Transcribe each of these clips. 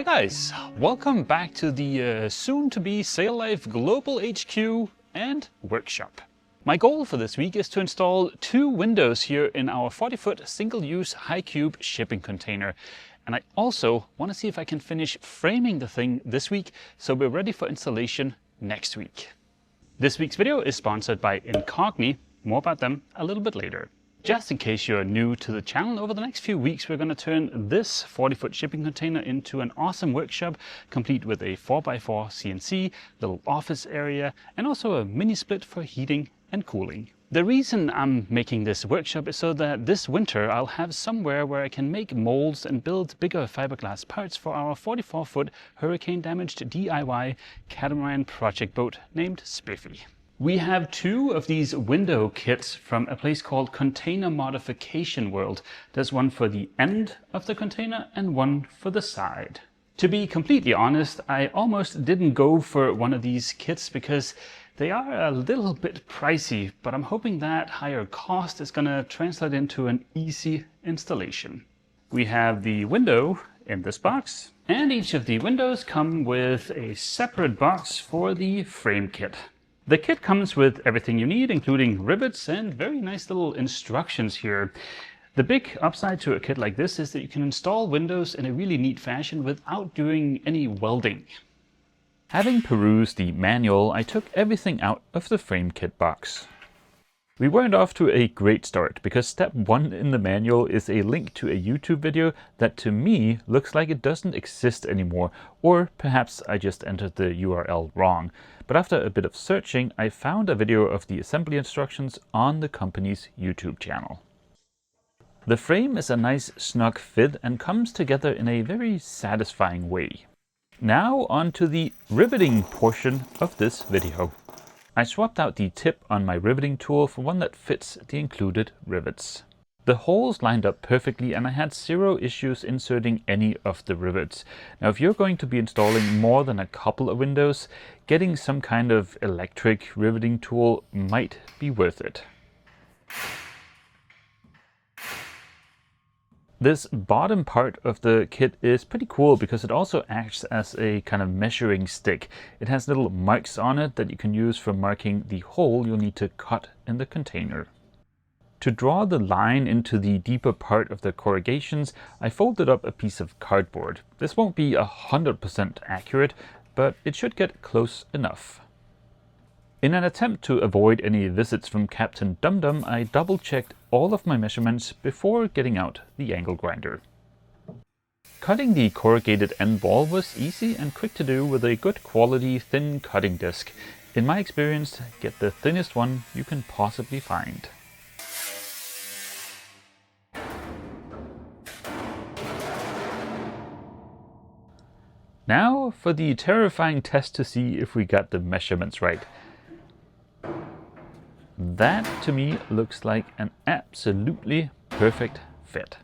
Hi guys, welcome back to the soon-to-be Sail Life Global HQ and Workshop. My goal for this week is to install 2 windows here in our 40-foot single-use high-cube shipping container. And I also want to see if I can finish framing the thing this week so we're ready for installation next week. This week's video is sponsored by Incogni. More about them a little bit later. Just in case you're new to the channel, over the next few weeks we're going to turn this 40-foot shipping container into an awesome workshop, complete with a 4x4 CNC, little office area, and also a mini split for heating and cooling. The reason I'm making this workshop is so that this winter I'll have somewhere where I can make molds and build bigger fiberglass parts for our 44-foot hurricane-damaged DIY catamaran project boat named Spiffy. We have 2 of these window kits from a place called Container Modification World. There's one for the end of the container and one for the side. To be completely honest, I almost didn't go for one of these kits because they are a little bit pricey, but I'm hoping that higher cost is going to translate into an easy installation. We have the window in this box, and each of the windows come with a separate box for the frame kit. The kit comes with everything you need, including rivets and very nice little instructions here. The big upside to a kit like this is that you can install windows in a really neat fashion without doing any welding. Having perused the manual, I took everything out of the frame kit box. We weren't off to a great start because step 1 in the manual is a link to a YouTube video that to me looks like it doesn't exist anymore, or perhaps I just entered the URL wrong. But after a bit of searching, I found a video of the assembly instructions on the company's YouTube channel. The frame is a nice snug fit and comes together in a very satisfying way. Now on to the riveting portion of this video. I swapped out the tip on my riveting tool for one that fits the included rivets. The holes lined up perfectly and I had 0 issues inserting any of the rivets. Now if you're going to be installing more than a couple of windows, getting some kind of electric riveting tool might be worth it. This bottom part of the kit is pretty cool because it also acts as a kind of measuring stick. It has little marks on it that you can use for marking the hole you'll need to cut in the container. To draw the line into the deeper part of the corrugations, I folded up a piece of cardboard. This won't be 100% accurate, but it should get close enough. In an attempt to avoid any visits from Captain Dum-Dum, I double-checked all of my measurements before getting out the angle grinder. Cutting the corrugated end wall was easy and quick to do with a good quality thin cutting disc. In my experience, get the thinnest one you can possibly find. Now for the terrifying test to see if we got the measurements right. That to me looks like an absolutely perfect fit.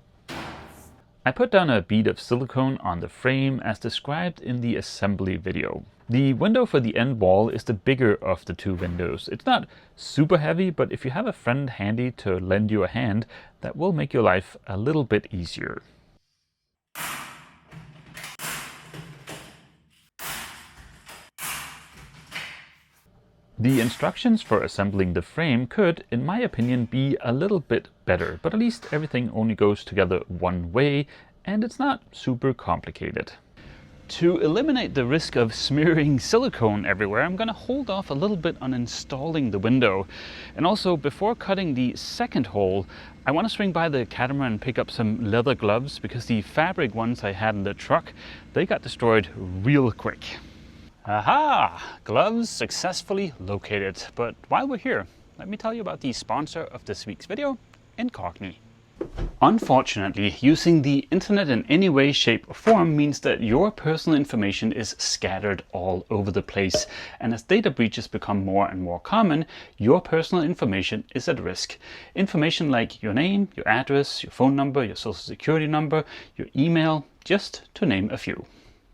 I put down a bead of silicone on the frame as described in the assembly video. The window for the end wall is the bigger of the 2 windows. It's not super heavy, but if you have a friend handy to lend you a hand, that will make your life a little bit easier. The instructions for assembling the frame could, in my opinion, be a little bit better, but at least everything only goes together one way and it's not super complicated. To eliminate the risk of smearing silicone everywhere, I'm going to hold off a little bit on installing the window. And also, before cutting the second hole, I want to swing by the catamaran and pick up some leather gloves because the fabric ones I had in the truck, they got destroyed real quick. Aha! Gloves successfully located. But while we're here, let me tell you about the sponsor of this week's video, Incogni. Unfortunately, using the internet in any way, shape or form means that your personal information is scattered all over the place. And as data breaches become more and more common, your personal information is at risk. Information like your name, your address, your phone number, your social security number, your email, just to name a few.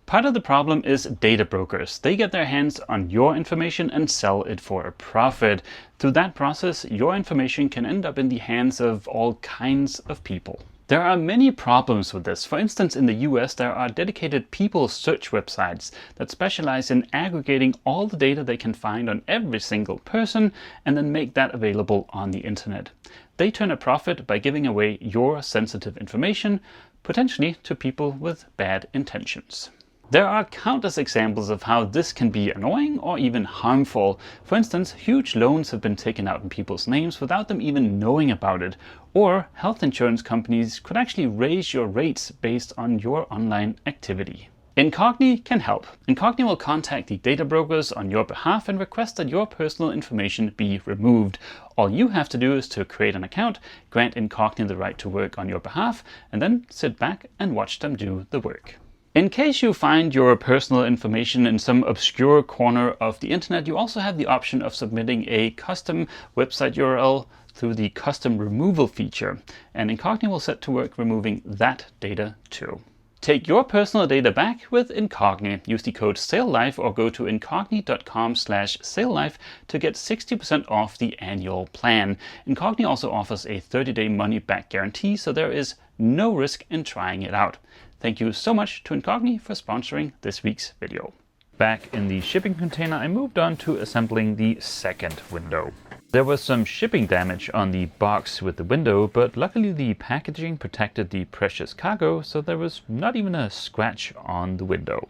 Part of the problem is data brokers. They get their hands on your information and sell it for a profit. Through that process, your information can end up in the hands of all kinds of people. There are many problems with this. For instance, in the US, there are dedicated people search websites that specialize in aggregating all the data they can find on every single person and then make that available on the internet. They turn a profit by giving away your sensitive information, potentially to people with bad intentions. There are countless examples of how this can be annoying or even harmful. For instance, huge loans have been taken out in people's names without them even knowing about it. Or health insurance companies could actually raise your rates based on your online activity. Incogni can help. Incogni will contact the data brokers on your behalf and request that your personal information be removed. All you have to do is to create an account, grant Incogni the right to work on your behalf, and then sit back and watch them do the work. In case you find your personal information in some obscure corner of the internet, you also have the option of submitting a custom website URL through the custom removal feature, and Incogni will set to work removing that data too. Take your personal data back with Incogni. Use the code SAILLIFE or go to incogni.com/SAILLIFE to get 60% off the annual plan. Incogni also offers a 30-day money-back guarantee, so there is no risk in trying it out. Thank you so much to Incogni for sponsoring this week's video. Back in the shipping container, I moved on to assembling the second window. There was some shipping damage on the box with the window, but luckily the packaging protected the precious cargo, so there was not even a scratch on the window.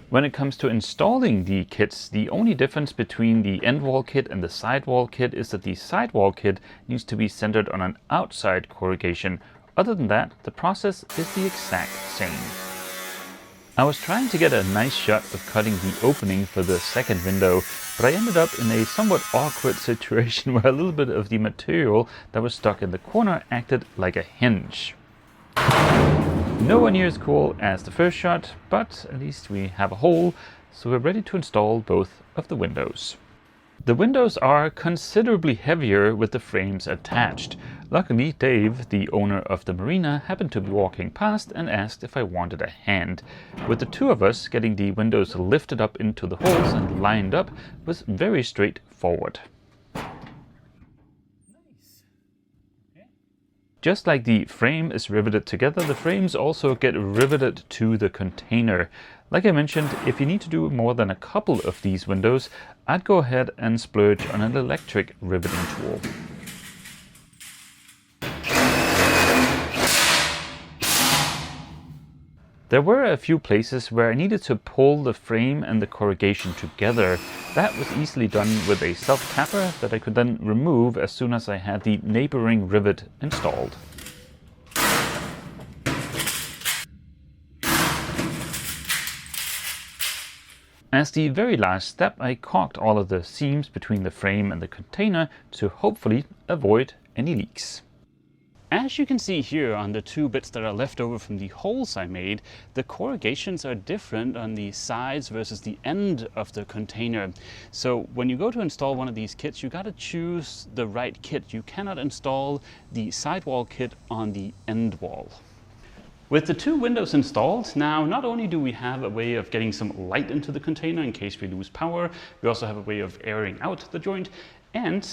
When it comes to installing the kits, the only difference between the end wall kit and the sidewall kit is that the sidewall kit needs to be centered on an outside corrugation. Other than that, the process is the exact same. I was trying to get a nice shot of cutting the opening for the second window, but I ended up in a somewhat awkward situation where a little bit of the material that was stuck in the corner acted like a hinge. Nowhere near as cool as the first shot, but at least we have a hole, so we're ready to install both of the windows. The windows are considerably heavier with the frames attached. Luckily, Dave, the owner of the marina, happened to be walking past and asked if I wanted a hand. With the two of us, getting the windows lifted up into the holes and lined up was very straightforward. Just like the frame is riveted together, the frames also get riveted to the container. Like I mentioned, if you need to do more than a couple of these windows, I'd go ahead and splurge on an electric riveting tool. There were a few places where I needed to pull the frame and the corrugation together. That was easily done with a self-tapper that I could then remove as soon as I had the neighboring rivet installed. As the very last step, I caulked all of the seams between the frame and the container to hopefully avoid any leaks. As you can see here on the two bits that are left over from the holes I made, the corrugations are different on the sides versus the end of the container. So when you go to install one of these kits, you got to choose the right kit. You cannot install the sidewall kit on the end wall. With the two windows installed, now not only do we have a way of getting some light into the container in case we lose power, we also have a way of airing out the joint, and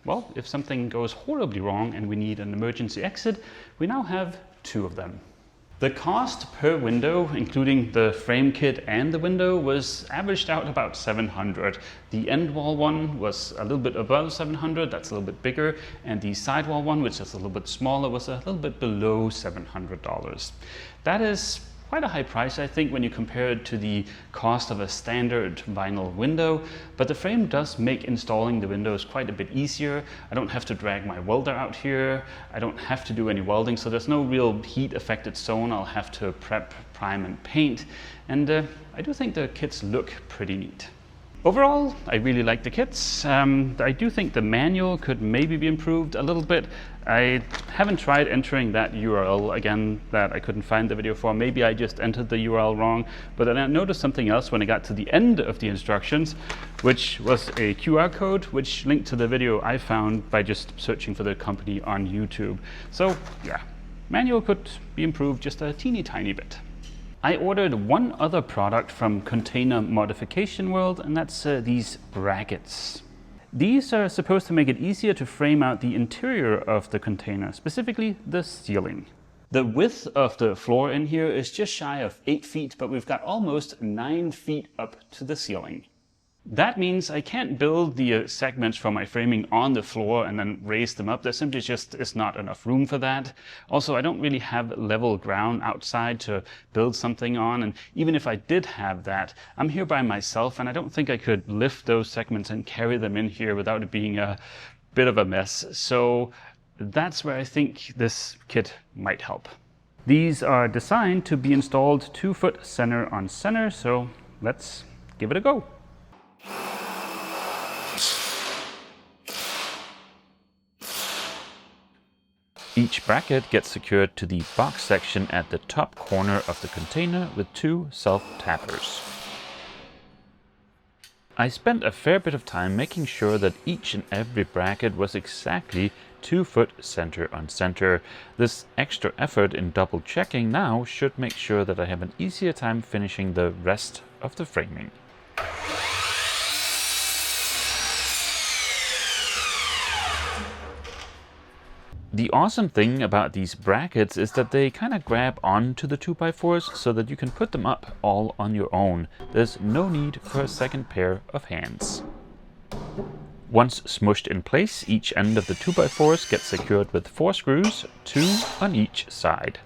well, if something goes horribly wrong and we need an emergency exit, we now have two of them. The cost per window, including the frame kit and the window, was averaged out about $700. The end wall one was a little bit above $700, that's a little bit bigger, and the sidewall one, which is a little bit smaller, was a little bit below $700. That is quite a high price, I think, when you compare it to the cost of a standard vinyl window, but the frame does make installing the windows quite a bit easier. I don't have to drag my welder out here, I don't have to do any welding, so there's no real heat affected zone I'll have to prep, prime and paint, and I do think the kits look pretty neat. Overall, I really like the kits. I do think the manual could maybe be improved a little bit. I haven't tried entering that URL again that I couldn't find the video for. Maybe I just entered the URL wrong, but then I noticed something else when I got to the end of the instructions, which was a QR code which linked to the video I found by just searching for the company on YouTube. So yeah, manual could be improved just a teeny tiny bit. I ordered one other product from Container Modification World, and that's these brackets. These are supposed to make it easier to frame out the interior of the container, specifically the ceiling. The width of the floor in here is just shy of 8 feet, but we've got almost 9 feet up to the ceiling. That means I can't build the segments for my framing on the floor and then raise them up. There simply just is not enough room for that. Also, I don't really have level ground outside to build something on, and even if I did have that, I'm here by myself and I don't think I could lift those segments and carry them in here without it being a bit of a mess. So that's where I think this kit might help. These are designed to be installed 2 foot center on center, so let's give it a go. Each bracket gets secured to the box section at the top corner of the container with 2 self-tappers. I spent a fair bit of time making sure that each and every bracket was exactly 2 foot center on center. This extra effort in double checking now should make sure that I have an easier time finishing the rest of the framing. The awesome thing about these brackets is that they kind of grab onto the 2x4s so that you can put them up all on your own. There's no need for a second pair of hands. Once smushed in place, each end of the 2x4s gets secured with 4 screws, 2 on each side.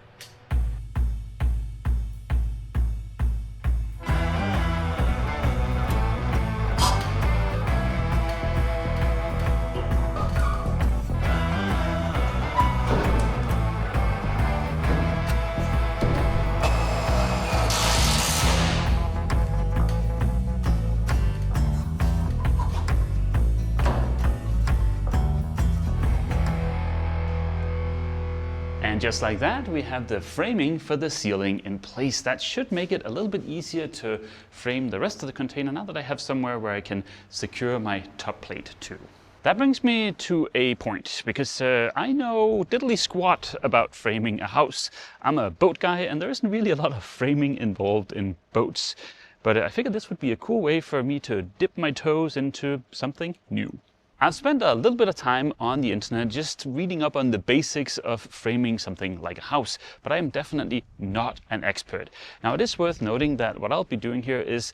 And just like that, we have the framing for the ceiling in place. That should make it a little bit easier to frame the rest of the container now that I have somewhere where I can secure my top plate too. That brings me to a point, because I know diddly squat about framing a house. I'm a boat guy and there isn't really a lot of framing involved in boats. But I figured this would be a cool way for me to dip my toes into something new. I've spent a little bit of time on the internet just reading up on the basics of framing something like a house, but I am definitely not an expert. Now, it is worth noting that what I'll be doing here is,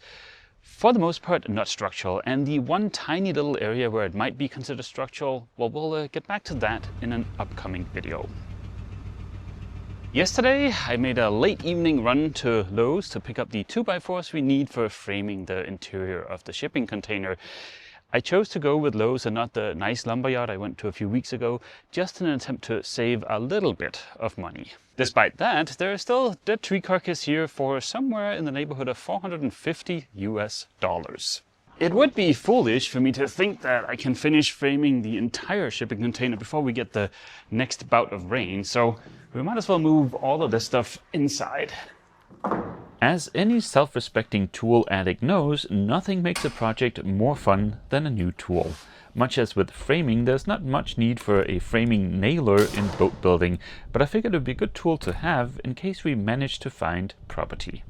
for the most part, not structural, and the one tiny little area where it might be considered structural, well, we'll get back to that in an upcoming video. Yesterday, I made a late evening run to Lowe's to pick up the 2x4s we need for framing the interior of the shipping container. I chose to go with Lowe's and not the nice lumberyard I went to a few weeks ago, just in an attempt to save a little bit of money. Despite that, there is still dead tree carcass here for somewhere in the neighborhood of $450 US. It would be foolish for me to think that I can finish framing the entire shipping container before we get the next bout of rain, so we might as well move all of this stuff inside. As any self-respecting tool addict knows, nothing makes a project more fun than a new tool. Much as with framing, there's not much need for a framing nailer in boat building, but I figured it would be a good tool to have in case we manage to find property.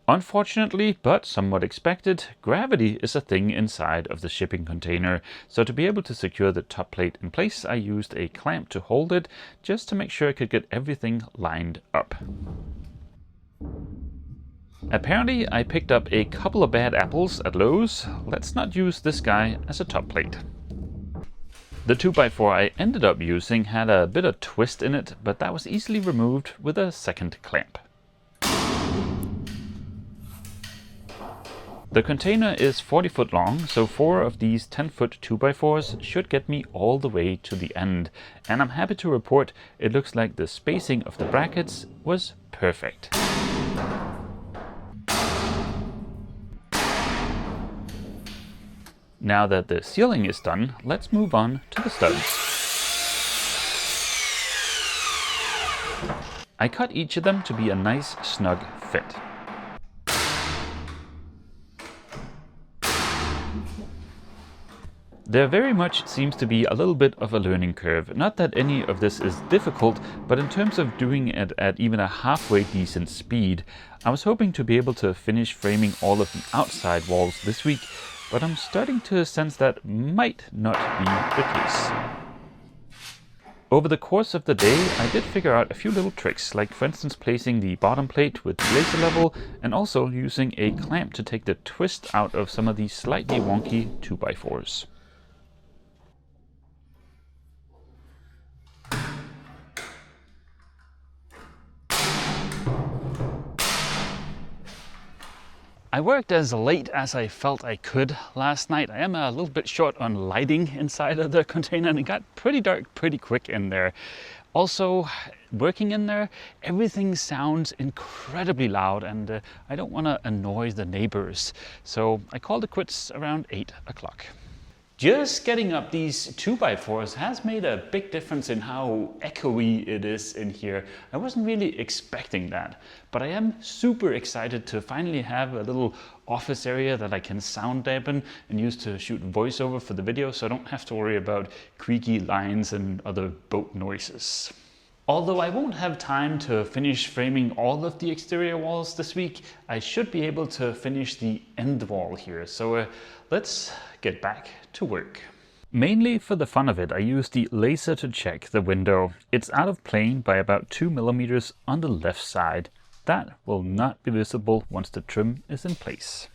Unfortunately, but somewhat expected, gravity is a thing inside of the shipping container, so to be able to secure the top plate in place, I used a clamp to hold it, just to make sure I could get everything lined up. Apparently, I picked up a couple of bad apples at Lowe's. Let's not use this guy as a top plate. The 2x4 I ended up using had a bit of twist in it, but that was easily removed with a second clamp. The container is 40 foot long, so 4 of these 10 foot 2x4s should get me all the way to the end. And I'm happy to report it looks like the spacing of the brackets was perfect. Now that the ceiling is done, let's move on to the studs. I cut each of them to be a nice snug fit. There very much seems to be a little bit of a learning curve. Not that any of this is difficult, but in terms of doing it at even a halfway decent speed, I was hoping to be able to finish framing all of the outside walls this week, but I'm starting to sense that might not be the case. Over the course of the day, I did figure out a few little tricks, like for instance placing the bottom plate with laser level and also using a clamp to take the twist out of some of these slightly wonky 2x4s. I worked as late as I felt I could last night. I am a little bit short on lighting inside of the container and it got pretty dark pretty quick in there. Also, working in there, everything sounds incredibly loud and I don't want to annoy the neighbors. So I called it quits around 8 o'clock. Just getting up these 2x4s has made a big difference in how echoey it is in here. I wasn't really expecting that, but I am super excited to finally have a little office area that I can sound dampen and use to shoot voiceover for the video, so I don't have to worry about creaky lines and other boat noises. Although I won't have time to finish framing all of the exterior walls this week, I should be able to finish the end wall here. So let's get back to work. Mainly for the fun of it, I used the laser to check the window. It's out of plane by about 2 millimeters on the left side. That will not be visible once the trim is in place.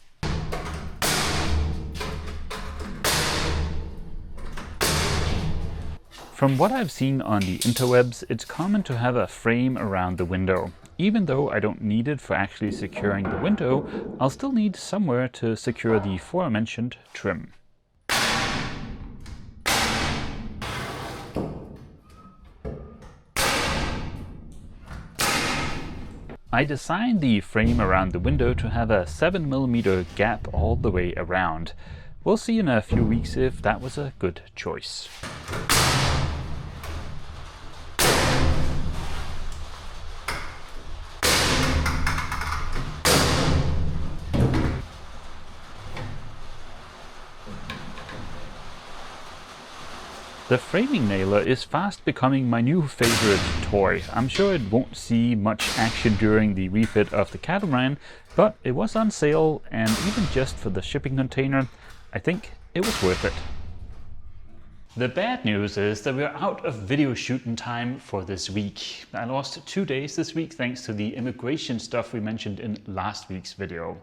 From what I've seen on the interwebs, it's common to have a frame around the window. Even though I don't need it for actually securing the window, I'll still need somewhere to secure the aforementioned trim. I designed the frame around the window to have a 7mm gap all the way around. We'll see in a few weeks if that was a good choice. The framing nailer is fast becoming my new favorite toy. I'm sure it won't see much action during the refit of the catamaran, but it was on sale, and even just for the shipping container, I think it was worth it. The bad news is that we're out of video shooting time for this week. I lost 2 days this week thanks to the immigration stuff we mentioned in last week's video.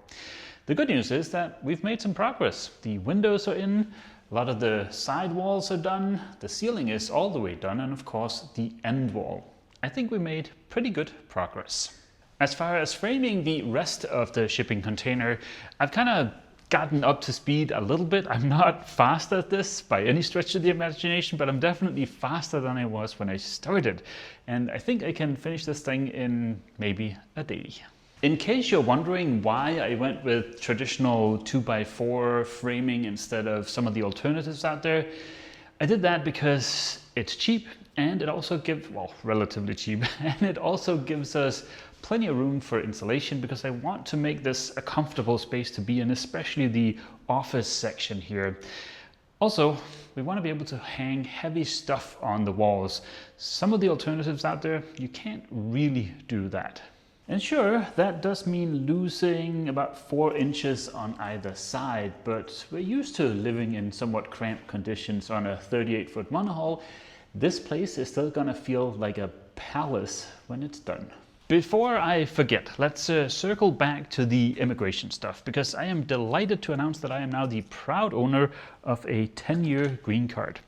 The good news is that we've made some progress. The windows are in, a lot of the side walls are done, the ceiling is all the way done, and of course the end wall. I think we made pretty good progress. As far as framing the rest of the shipping container, I've kind of gotten up to speed a little bit. I'm not fast at this by any stretch of the imagination, but I'm definitely faster than I was when I started. And I think I can finish this thing in maybe a day. In case you're wondering why I went with traditional 2x4 framing instead of some of the alternatives out there, I did that because it's cheap and it also gives, well, relatively cheap, and it also gives us plenty of room for insulation because I want to make this a comfortable space to be in, especially the office section here. Also, we want to be able to hang heavy stuff on the walls. Some of the alternatives out there, you can't really do that. And sure, that does mean losing about 4 inches on either side, but we're used to living in somewhat cramped conditions on a 38-foot monohull. This place is still gonna feel like a palace when it's done. Before I forget, let's circle back to the immigration stuff, because I am delighted to announce that I am now the proud owner of a 10-year green card.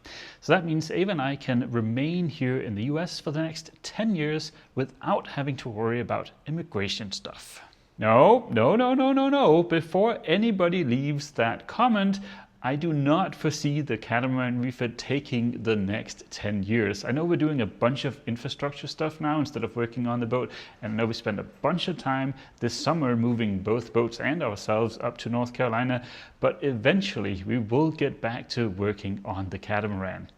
So that means Ava and I can remain here in the US for the next 10 years without having to worry about immigration stuff. No. Before anybody leaves that comment, I do not foresee the catamaran refit taking the next 10 years. I know we're doing a bunch of infrastructure stuff now instead of working on the boat, and I know we spent a bunch of time this summer moving both boats and ourselves up to North Carolina, but eventually we will get back to working on the catamaran.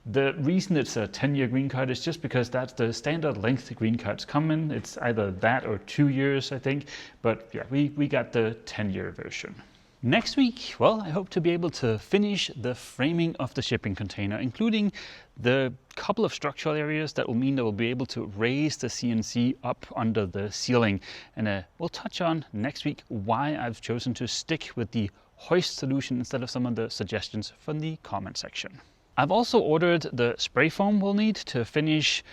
The reason it's a 10-year green card is just because that's the standard length green cards come in. It's either that or 2 years, I think, but yeah, we got the 10-year version. Next week, well, I hope to be able to finish the framing of the shipping container, including the couple of structural areas that will mean that we'll be able to raise the CNC up under the ceiling. And we'll touch on next week why I've chosen to stick with the hoist solution instead of some of the suggestions from the comment section. I've also ordered the spray foam we'll need to finish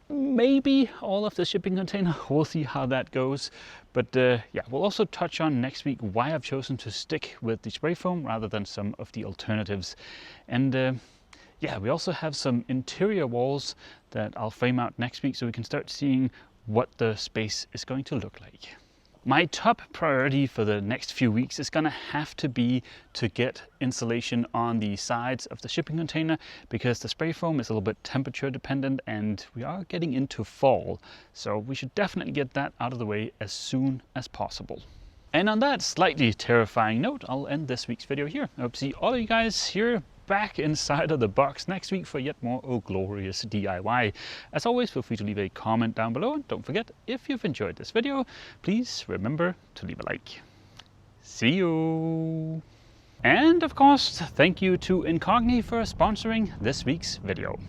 maybe all of the shipping container. We'll see how that goes. But yeah, we'll also touch on next week why I've chosen to stick with the spray foam rather than some of the alternatives. And yeah, we also have some interior walls that I'll frame out next week so we can start seeing what the space is going to look like. My top priority for the next few weeks is going to have to be to get insulation on the sides of the shipping container, because the spray foam is a little bit temperature dependent and we are getting into fall. So we should definitely get that out of the way as soon as possible. And on that slightly terrifying note, I'll end this week's video here. I hope to see all of you guys here back inside of the box next week for yet more Oh Glorious DIY. As always, feel free to leave a comment down below, and don't forget, if you've enjoyed this video, please remember to leave a like. See you! And of course, thank you to Incogni for sponsoring this week's video.